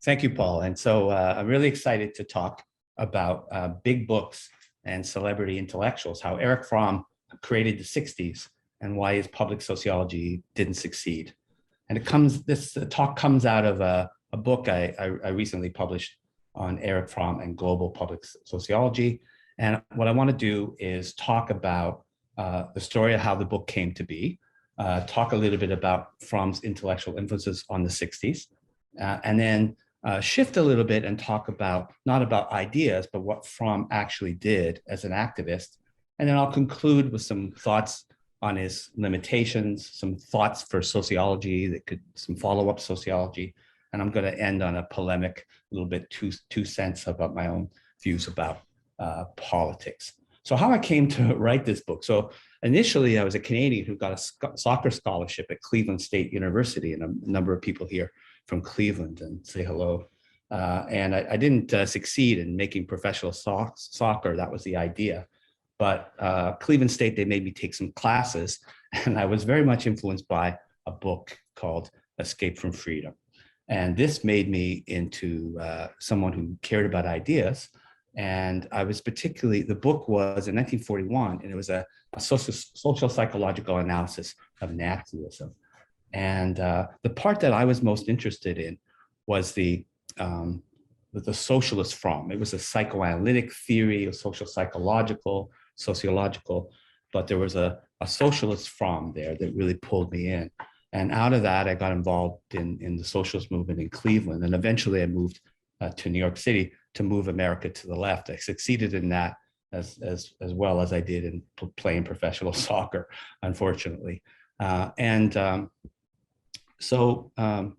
Thank you, Paul. And so I'm really excited to talk about big books and celebrity intellectuals, how Erich Fromm created the 60s and why his public sociology didn't succeed. And this talk comes out of a book I recently published on Erich Fromm and global public sociology. And what I want to do is talk about the story of how the book came to be, talk a little bit about Fromm's intellectual influences on the 60s, and then shift a little bit and talk about, not about ideas, but what Fromm actually did as an activist. And then I'll conclude with some thoughts on his limitations, some thoughts for sociology, some follow-up sociology. And I'm going to end on a polemic, a little bit two cents about my own views about politics. So how I came to write this book. So initially, I was a Canadian who got a soccer scholarship at Cleveland State University, and a number of people here from Cleveland and say hello. And I didn't succeed in making professional soccer. That was the idea. But Cleveland State, they made me take some classes, and I was very much influenced by a book called Escape from Freedom. And this made me into someone who cared about ideas. And I was the book was in 1941, and it was a social psychological analysis of Nazism. And the part that I was most interested in was the socialist Fromm. It was a psychoanalytic theory, a social psychological, sociological, but there was a socialist Fromm there that really pulled me in. And out of that, I got involved in the socialist movement in Cleveland. And eventually I moved to New York City to move America to the left. I succeeded in that as well as I did in playing professional soccer, unfortunately. So I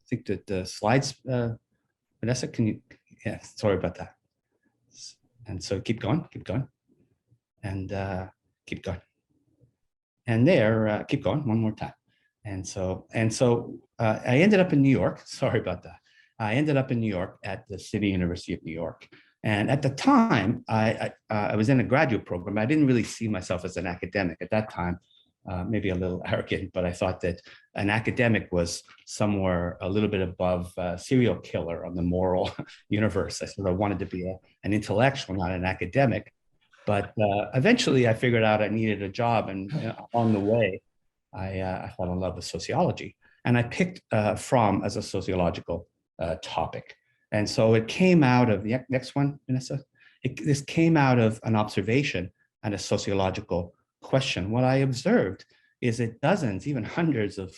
think that the slides, Vanessa, can you, yeah, sorry about that. And so keep going, and keep going. And there, keep going one more time. And so I ended up in New York, sorry about that. I ended up in New York at the City University of New York. And at the time, I was in a graduate program. I didn't really see myself as an academic at that time. Maybe a little arrogant, but I thought that an academic was somewhere a little bit above a serial killer on the moral universe. I sort of wanted to be an intellectual, not an academic. But eventually I figured out I needed a job. And on the way, I fell in love with sociology. And I picked Fromm as a sociological topic. And so it came out of, the next one, Vanessa. This came out of an observation and a sociological question. What I observed is that dozens, even hundreds of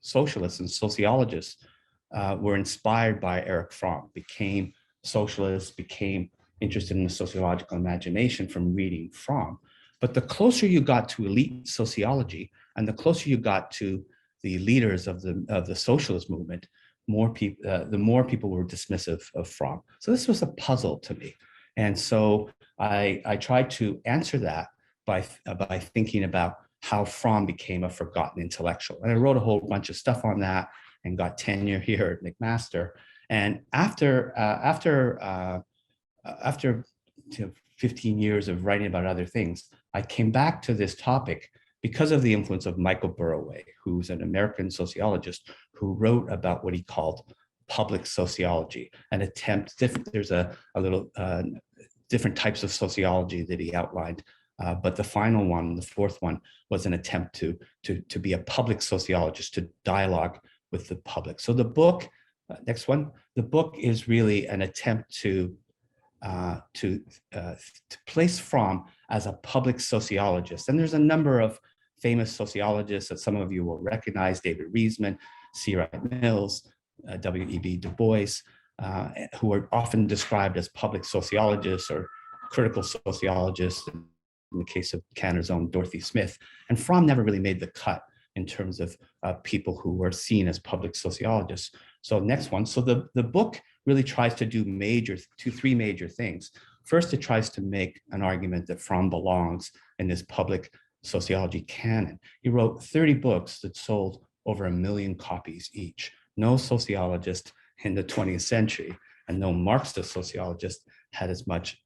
socialists and sociologists were inspired by Erich Fromm, became socialists, became interested in the sociological imagination from reading Fromm. But the closer you got to elite sociology and the closer you got to the leaders of the socialist movement, the more people were dismissive of Fromm. So this was a puzzle to me. And so I tried to answer that by thinking about how Fromm became a forgotten intellectual. And I wrote a whole bunch of stuff on that and got tenure here at McMaster. And after 15 years of writing about other things, I came back to this topic because of the influence of Michael Burroway, who's an American sociologist who wrote about what he called public sociology, an attempt, there's a little different types of sociology that he outlined. But the final one, the fourth one, was an attempt to be a public sociologist, to dialogue with the public. So the book, next one, the book is really an attempt to place Fromm as a public sociologist. And there's a number of famous sociologists that some of you will recognize: David Reisman, C. Wright Mills, W.E.B. Du Bois, who are often described as public sociologists or critical sociologists, in the case of Canon's own Dorothy Smith. And Fromm never really made the cut in terms of people who were seen as public sociologists. So next one. So the book really tries to do three major things. First, it tries to make an argument that Fromm belongs in this public sociology canon. He wrote 30 books that sold over 1 million copies each. No sociologist in the 20th century and no Marxist sociologist had as much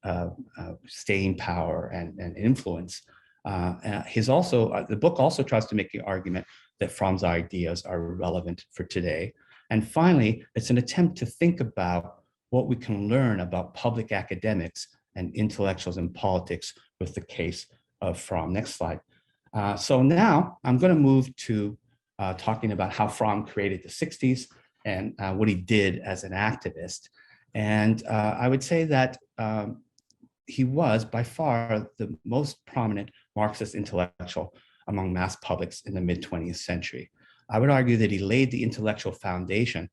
staying power and influence. The book also tries to make the argument that Fromm's ideas are relevant for today. And finally, it's an attempt to think about what we can learn about public academics and intellectuals in politics with the case of Fromm. Next slide. So now I'm going to move to talking about how Fromm created the 60s and what he did as an activist. And I would say that he was by far the most prominent Marxist intellectual among mass publics in the mid-20th century. I would argue that he laid the intellectual foundation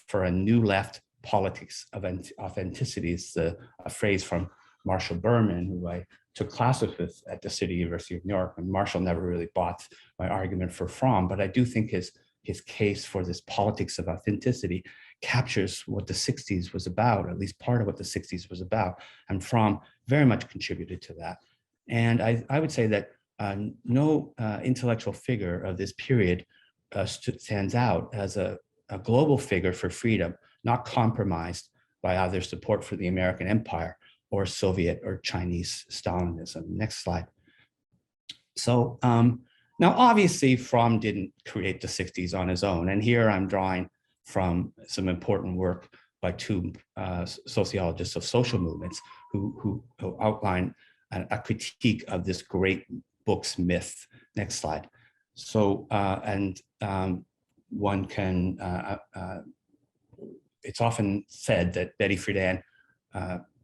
for a new left politics of authenticity. It's a phrase from Marshall Berman, who I took classes with at the City University of New York, and Marshall never really bought my argument for Fromm, but I do think his case for this politics of authenticity captures what the 60s was about, at least part of what the 60s was about, and Fromm very much contributed to that. And I would say that no intellectual figure of this period stands out as a global figure for freedom, not compromised by either support for the American empire or Soviet or Chinese Stalinism. Next slide. So now obviously Fromm didn't create the 60s on his own. And here I'm drawing from some important work by two sociologists of social movements who outline a critique of this great book's myth. Next slide. So, one can, it's often said that Betty Friedan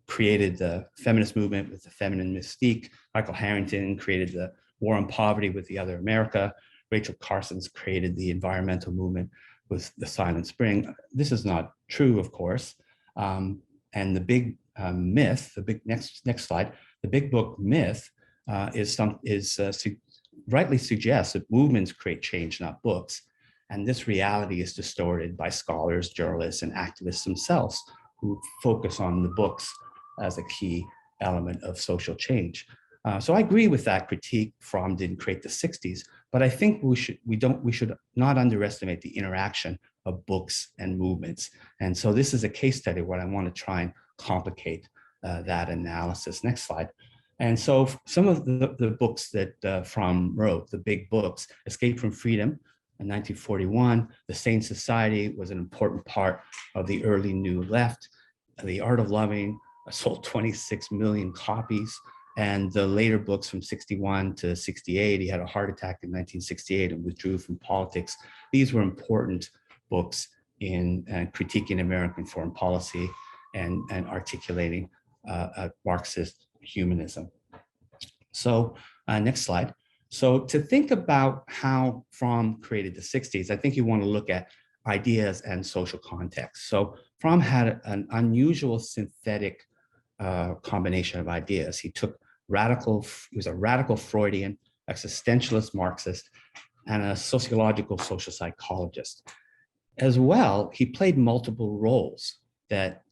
created the feminist movement with the feminine mystique. Michael Harrington created the war on poverty with The Other America. Rachel Carson's created the environmental movement with The Silent Spring. This is not true, of course. And the big myth, the big next slide, the big book myth rightly suggests that movements create change, not books. And this reality is distorted by scholars, journalists, and activists themselves who focus on the books as a key element of social change. So I agree with that critique. Fromm didn't create the 60s, but I think we should not underestimate the interaction of books and movements. And so this is a case study where I want to try and complicate that analysis. Next slide. And so some of the books that Fromm wrote, the big books, Escape from Freedom in 1941, The Sane Society was an important part of the early New Left. The Art of Loving sold 26 million copies. And the later books from 61 to 68, he had a heart attack in 1968 and withdrew from politics. These were important books in critiquing American foreign policy and articulating Marxist humanism. So next slide. So to think about how Fromm created the 60s, I think you want to look at ideas and social context. So Fromm had an unusual synthetic combination of ideas. He was a radical Freudian, existentialist Marxist, and a sociological social psychologist. As well, he played multiple roles that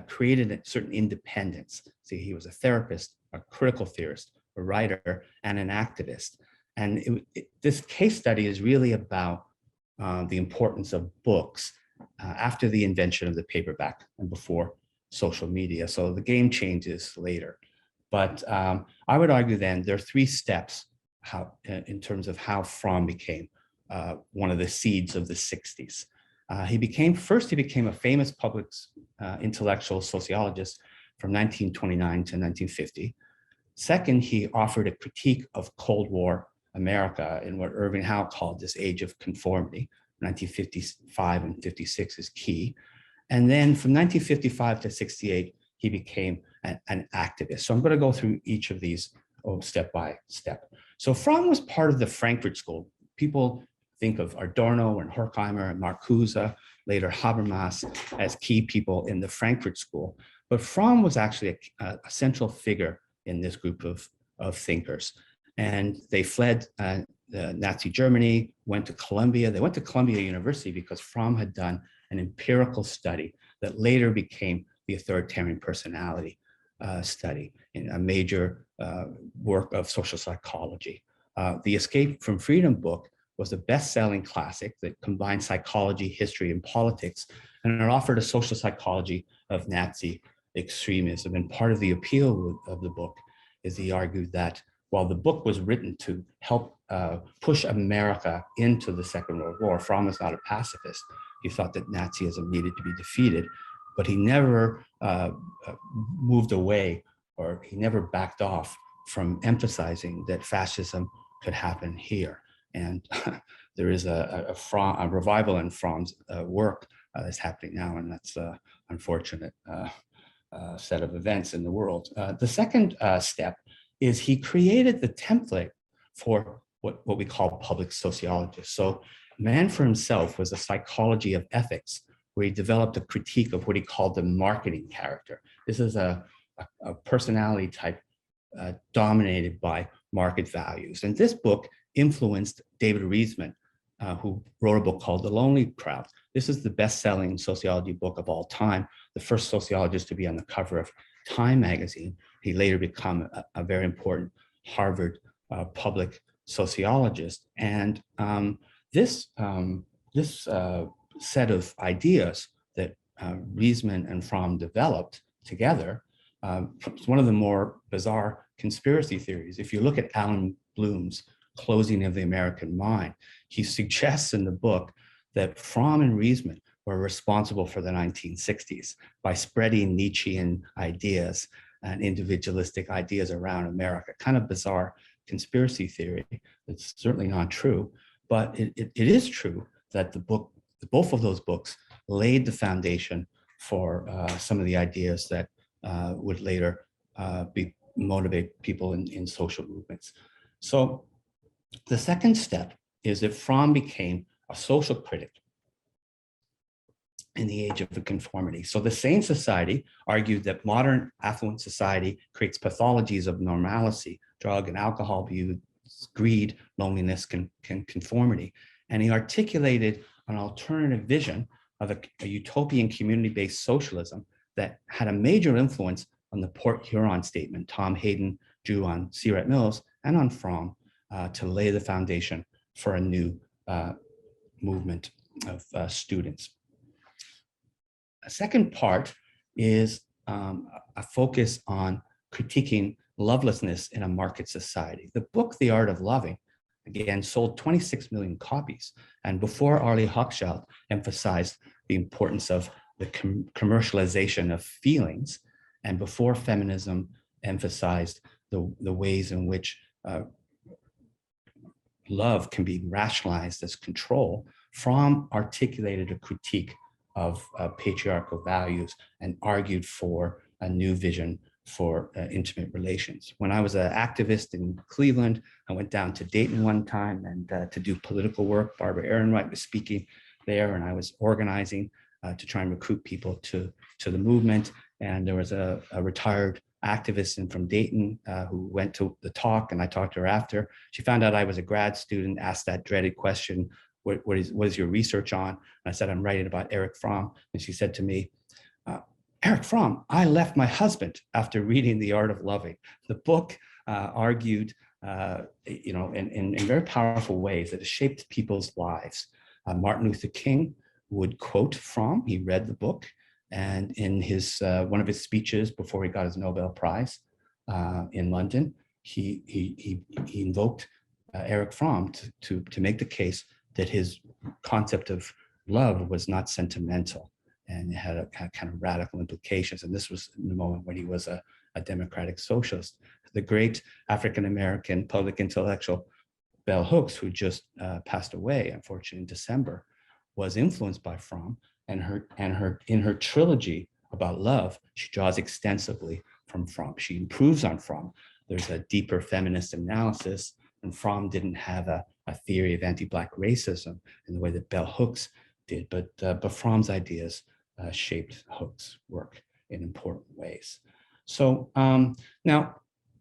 created a certain independence. See, he was a therapist, a critical theorist, a writer, and an activist. And this case study is really about the importance of books after the invention of the paperback and before social media. So the game changes later. But I would argue then there are three steps in terms of how Fromm became one of the seeds of the 60s. He became a famous public intellectual sociologist from 1929 to 1950. Second, he offered a critique of Cold War America in what Irving Howe called this age of conformity. 1955 and 56 is key. And then from 1955 to 68, he became an activist. So I'm going to go through each of these step by step. So Fromm was part of the Frankfurt School. People think of Adorno and Horkheimer and Marcuse, later Habermas, as key people in the Frankfurt School. But Fromm was actually a central figure in this group of thinkers. And they fled Nazi Germany, went to Columbia. They went to Columbia University because Fromm had done an empirical study that later became the authoritarian personality study in a major work of social psychology. The Escape from Freedom book was a best-selling classic that combined psychology, history, and politics, and it offered a social psychology of Nazi extremism. And part of the appeal of the book is he argued that while the book was written to help push America into the Second World War, Fromm was not a pacifist. He thought that Nazism needed to be defeated, but he never moved away, or he never backed off from emphasizing that fascism could happen here. And there is a revival in Fromm's work that's happening now, and that's an unfortunate set of events in the world. The second step is he created the template for what we call public sociology. So Man for Himself was a psychology of ethics, where he developed a critique of what he called the marketing character. This is a personality type dominated by market values. And this book influenced David Riesman, who wrote a book called The Lonely Crowd. This is the best-selling sociology book of all time, the first sociologist to be on the cover of Time magazine. He later became a very important Harvard public sociologist. And this set of ideas that Riesman and Fromm developed together, it's one of the more bizarre conspiracy theories. If you look at Alan Bloom's Closing of the American Mind, he suggests in the book that Fromm and Riesman were responsible for the 1960s by spreading Nietzschean ideas and individualistic ideas around America. Kind of bizarre conspiracy theory. It's certainly not true, but it is true that both of those books laid the foundation for some of the ideas that would later motivate people in social movements. So the second step is that Fromm became a social critic in the age of the conformity. So the Sane Society argued that modern affluent society creates pathologies of normalcy, drug and alcohol abuse, greed, loneliness, conformity. And he articulated an alternative vision of a utopian community-based socialism that had a major influence on the Port Huron statement Tom Hayden drew on C. Rhett Mills and on Fromm to lay the foundation for a new movement of students. A second part is a focus on critiquing lovelessness in a market society. The book, The Art of Loving, again, sold 26 million copies. And before Arlie Hochschild emphasized the importance of the commercialization of feelings, and before feminism emphasized the ways in which love can be rationalized as control, Fromm articulated a critique of patriarchal values and argued for a new vision for intimate relations. When I was an activist in Cleveland, I went down to Dayton one time and to do political work. Barbara Ehrenreich was speaking there, and I was organizing to try and recruit people to the movement. And there was a retired activist from Dayton who went to the talk, and I talked to her after. She found out I was a grad student, asked that dreaded question, what is your research on? And I said, I'm writing about Erich Fromm. And she said to me, Erich Fromm, I left my husband after reading The Art of Loving. The book argued, in very powerful ways that it shaped people's lives. Martin Luther King would quote Fromm. He read the book, and in his one of his speeches before he got his Nobel Prize in London, he invoked Erich Fromm to make the case that his concept of love was not sentimental, and it had kind of radical implications. And this was in the moment when he was a democratic socialist. The great African-American public intellectual Bell Hooks, who just passed away, unfortunately, in December, was influenced by Fromm, and in her trilogy about love, she draws extensively from Fromm. She improves on Fromm. There's a deeper feminist analysis, and Fromm didn't have a theory of anti-Black racism in the way that Bell Hooks did, but Fromm's ideas shaped Hooks' work in important ways. So now,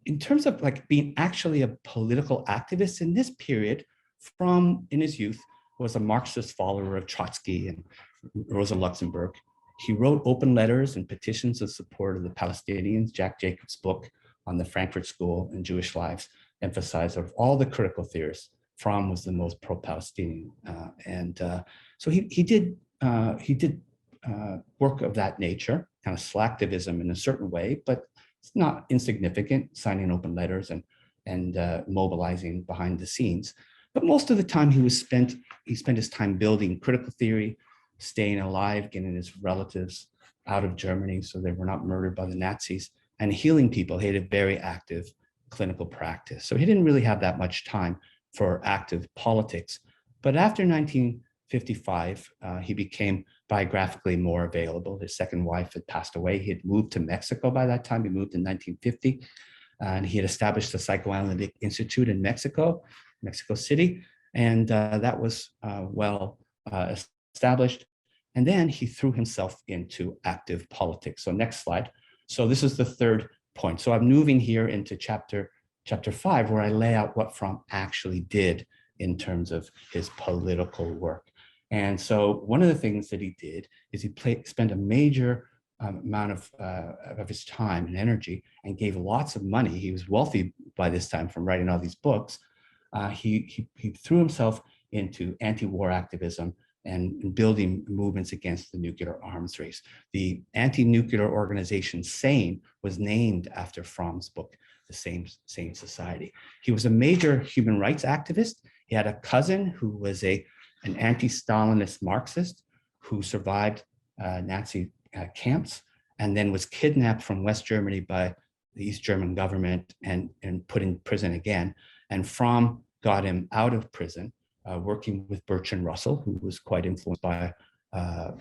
in terms of being actually a political activist in this period, Fromm in his youth was a Marxist follower of Trotsky and Rosa Luxemburg. He wrote open letters and petitions in support of the Palestinians. Jack Jacobs' book on the Frankfurt School and Jewish lives emphasized of all the critical theorists, Fromm was the most pro-Palestinian. So he did work of that nature, kind of slacktivism in a certain way, but it's not insignificant, signing open letters and mobilizing behind the scenes. But most of the time he spent his time building critical theory, staying alive, getting his relatives out of Germany so they were not murdered by the Nazis, and healing people. He had a very active clinical practice. So he didn't really have that much time for active politics. But after 1955, he became biographically more available. His second wife had passed away. He had moved to Mexico by that time. He moved in 1950, and he had established the Psychoanalytic Institute in Mexico City, and that was well established. And then he threw himself into active politics. So next slide. So this is the third point. So I'm moving here into chapter 5, where I lay out what Fromm actually did in terms of his political work. And so one of the things that he did is he spent a major amount of his time and energy and gave lots of money. He was wealthy by this time from writing all these books. He threw himself into anti-war activism and building movements against the nuclear arms race. The anti-nuclear organization SANE was named after Fromm's book, The Same Society. He was a major human rights activist. He had a cousin who was an anti-Stalinist Marxist who survived Nazi camps and then was kidnapped from West Germany by the East German government and put in prison again. And Fromm got him out of prison, working with Bertrand Russell, who was quite influenced by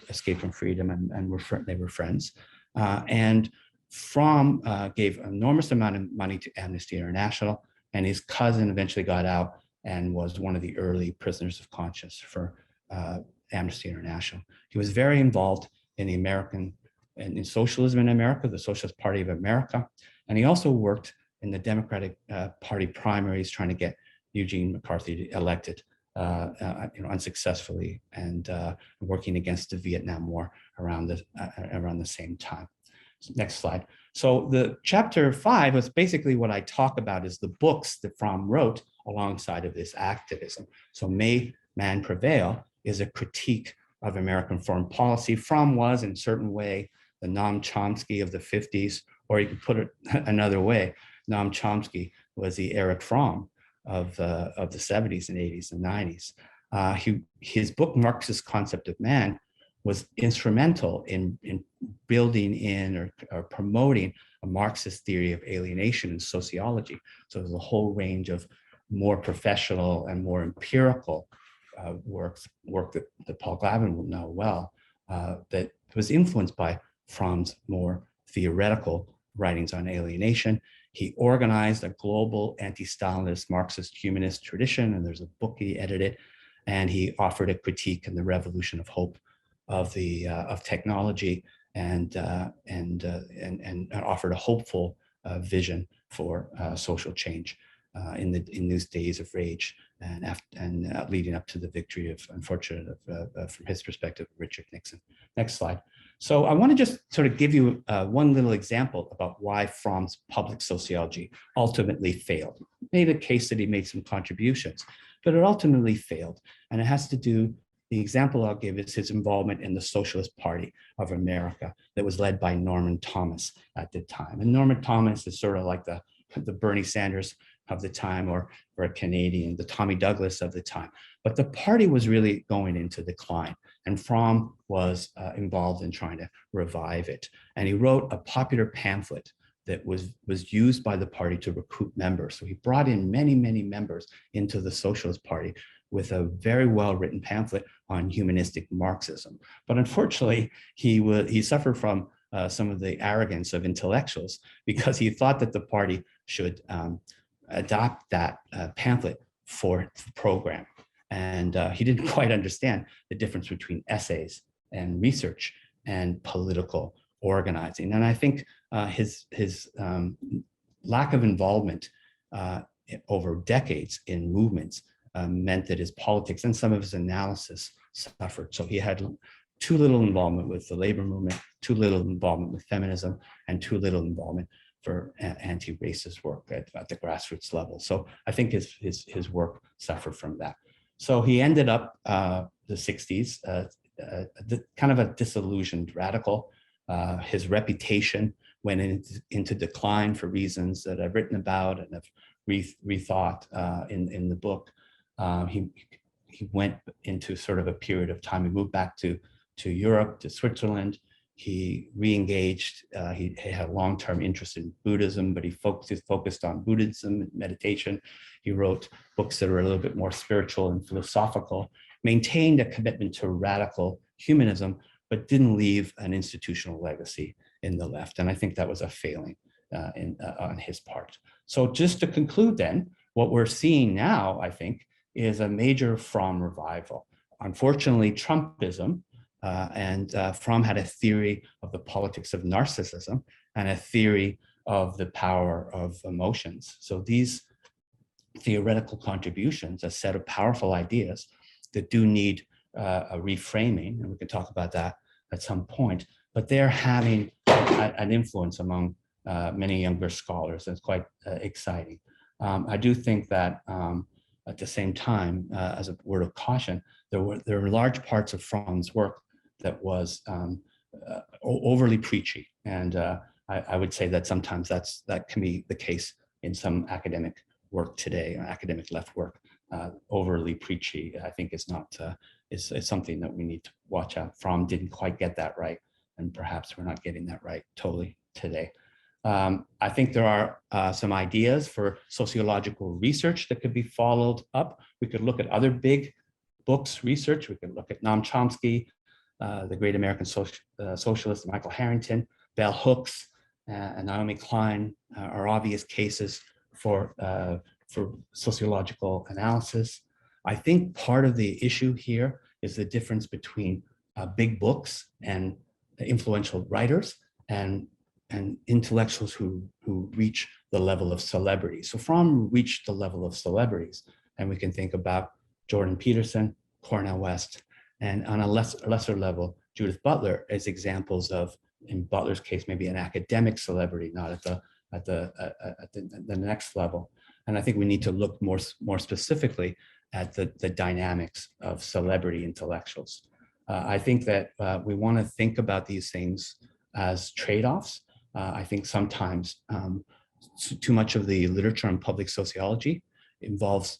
Escape from Freedom, and they were friends. And Fromm gave an enormous amount of money to Amnesty International, and his cousin eventually got out and was one of the early prisoners of conscience for Amnesty International. He was very involved in the in socialism in America, the Socialist Party of America, and he also worked in the Democratic Party primaries, trying to get Eugene McCarthy elected, unsuccessfully, and working against the Vietnam War around the same time. So next slide. So the chapter 5 was basically what I talk about is the books that Fromm wrote alongside of this activism. So May Man Prevail is a critique of American foreign policy. Fromm was, in a certain way, the Noam Chomsky of the 50s, or you could put it another way. Noam Chomsky was the Erich Fromm of the 70s and 80s and 90s. His book, Marxist Concept of Man, was instrumental in building in or promoting a Marxist theory of alienation in sociology. So there's a whole range of more professional and more empirical work that Paul Glavin will know well, that was influenced by Fromm's more theoretical writings on alienation. He organized a global anti-Stalinist Marxist humanist tradition, and there's a book he edited, and he offered a critique in the revolution of hope of technology, and offered a hopeful vision for social change in these days of rage and leading up to the victory of, unfortunately, from his perspective, Richard Nixon. Next slide. So I want to just sort of give you one little example about why Fromm's public sociology ultimately failed. Made a case that he made some contributions, but it ultimately failed. And it has to do, the example I'll give is his involvement in the Socialist Party of America that was led by Norman Thomas at the time. And Norman Thomas is sort of like the Bernie Sanders of the time, or a Canadian, the Tommy Douglas of the time. But the party was really going into decline, and Fromm was involved in trying to revive it. And he wrote a popular pamphlet that was used by the party to recruit members. So he brought in many, many members into the Socialist Party with a very well-written pamphlet on humanistic Marxism. But unfortunately, he suffered from some of the arrogance of intellectuals, because he thought that the party should adopt that pamphlet for the program. And he didn't quite understand the difference between essays and research and political organizing. And I think his lack of involvement over decades in movements meant that his politics and some of his analysis suffered. So he had too little involvement with the labor movement, too little involvement with feminism, and too little involvement for anti-racist work at the grassroots level. So I think his work suffered from that. So he ended up the 60s, kind of a disillusioned radical. His reputation went into decline for reasons that I've written about and have rethought in the book. He went into sort of a period of time. He moved back to Europe, to Switzerland. He re-engaged. He had a long-term interest in Buddhism, but he focused on Buddhism and meditation. He wrote books that were a little bit more spiritual and philosophical, maintained a commitment to radical humanism, but didn't leave an institutional legacy in the left. And I think that was a failing on his part. So just to conclude then, what we're seeing now, I think, is a major Fromm revival. Unfortunately, Trumpism, and Fromm had a theory of the politics of narcissism and a theory of the power of emotions. So these theoretical contributions, a set of powerful ideas that do need a reframing, and we can talk about that at some point, but they're having an influence among many younger scholars. That's quite exciting. I do think that at the same time, as a word of caution, there were large parts of Fromm's work that was overly preachy. And I would say that sometimes that can be the case in some academic work today, or academic left work. Overly preachy, I think, is not is something that we need to watch out. Fromm didn't quite get that right, and perhaps we're not getting that right totally today. I think there are some ideas for sociological research that could be followed up. We could look at other big books research. We could look at Noam Chomsky, the great American socialist Michael Harrington, Bell Hooks, and Naomi Klein are obvious cases for sociological analysis. I think part of the issue here is the difference between big books and influential writers and intellectuals who reach the level of celebrity. So Fromm reached the level of celebrities, and we can think about Jordan Peterson, Cornel West, and on a lesser level, Judith Butler as examples of, in Butler's case, maybe an academic celebrity, not at the next level. And I think we need to look more specifically at the dynamics of celebrity intellectuals. I think that we want to think about these things as trade-offs. I think sometimes too much of the literature on public sociology involves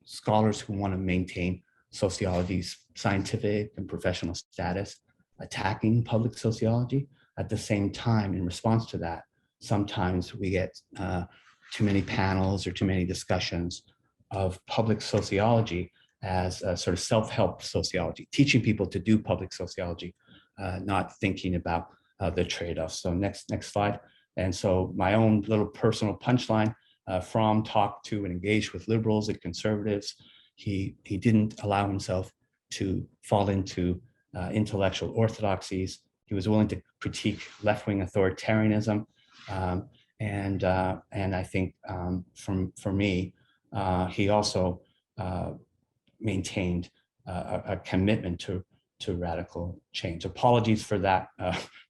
scholars who want to maintain sociology's scientific and professional status, attacking public sociology. At the same time, in response to that, sometimes we get too many panels or too many discussions of public sociology as a sort of self-help sociology, teaching people to do public sociology, not thinking about the trade-offs. So next slide. And so my own little personal punchline, Fromm talked to and engaged with liberals and conservatives. He didn't allow himself to fall into intellectual orthodoxies. He was willing to critique left-wing authoritarianism. And I think for me, he also maintained a commitment to radical change. Apologies for that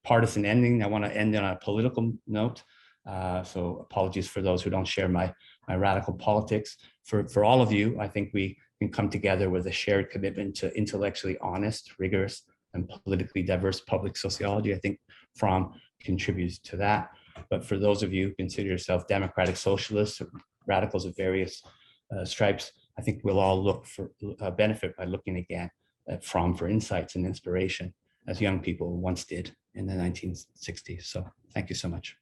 partisan ending. I want to end on a political note. So apologies for those who don't share my radical politics. For all of you, I think we can come together with a shared commitment to intellectually honest, rigorous, and politically diverse public sociology. I think Fromm contributes to that. But for those of you who consider yourself democratic socialists, or radicals of various stripes, I think we'll all look for benefit by looking again at Fromm for insights and inspiration, as young people once did in the 1960s. So thank you so much.